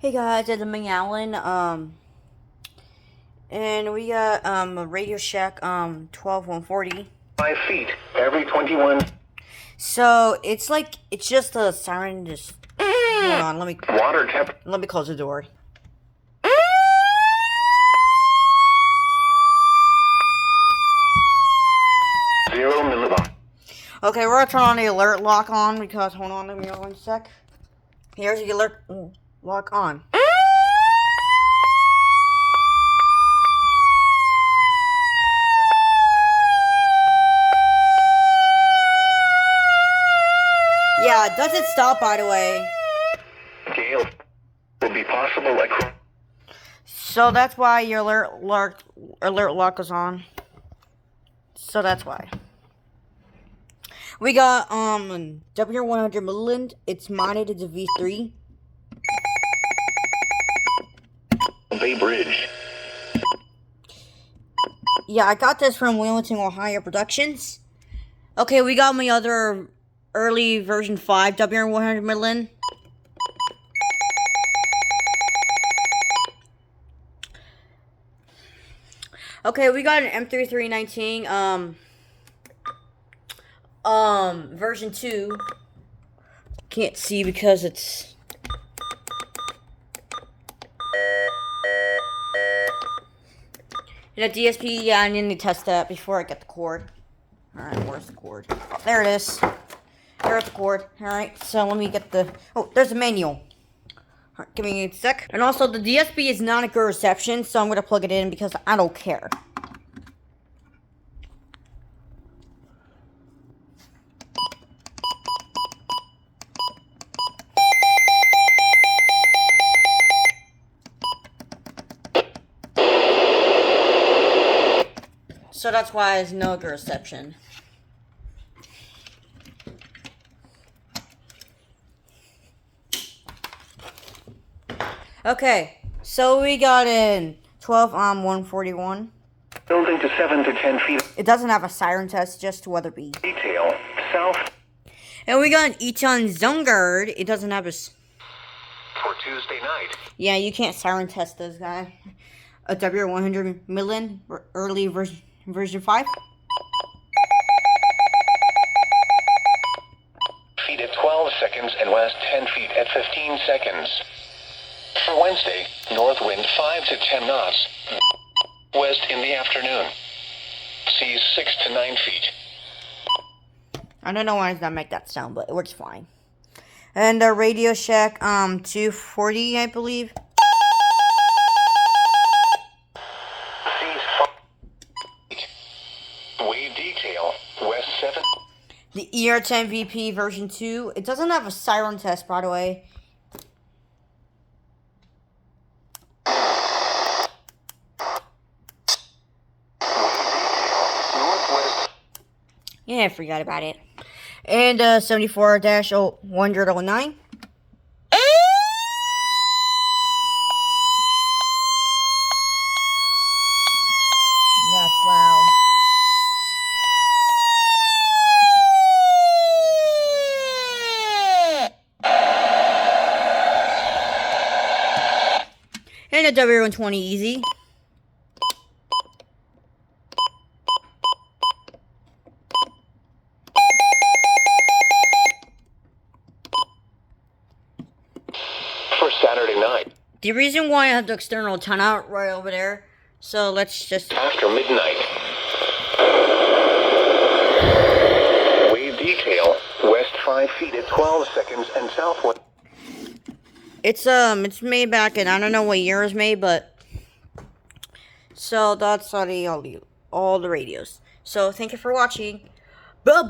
Hey guys, it's Ming Allen. And we got a Radio Shack 12140. 5 feet every 21. So it's just a siren. Just hold on. Water temp. Let me close the door. Zero millibar. Okay, we're gonna turn on the alert lock on because hold on, let me 1 sec. Here's the alert lock on. Yeah, it doesn't stop, by the way. Gale will be possible across. So that's why your alert lock is on. So that's why. We got W100 Midland. It's modded. It's a V3. Bay Bridge. Yeah, I got this from Wheelington, Ohio Productions. Okay, we got my other early version 5 W100 Midland. Okay, we got an M3319 version 2. Can't see because it's and a DSP. Yeah, I need to test that before I get the cord. Alright, where's the cord? There it is. There's the cord. Alright, so let me get the... Oh, there's a manual. Alright, give me a sec. And also, the DSP is not a good reception, so I'm going to plug it in because I don't care. So that's why there's no good reception. Okay, so we got in 141. Building to 7 to 10 feet. It doesn't have a siren test, just weather bead. Detail south. And we got an Eton Zone Guard. It doesn't have a... For Tuesday night. Yeah, you can't siren test this guy. A W100 Midland, early version 5. Feet at 12 seconds and west 10 feet at 15 seconds. For Wednesday, north wind 5 to 10 knots. West in the afternoon. Seas 6 to 9 feet. I don't know why it's not make that sound, but it works fine. And the Radio Shack 240, I believe. Seas 5. Wave detail west 7. The ER10 VP version 2. It doesn't have a siren test, by the way. Northwest. Yeah, I forgot about it. And 74-109. Yeah, it's loud. And a W120 easy. For Saturday night. The reason why I have the external timeout right over there, so let's just... After midnight. Wave detail west 5 feet at 12 seconds and southwest. It's made back in, I don't know what year it was made, but... So, that's all the radios. So, thank you for watching. Bye-bye.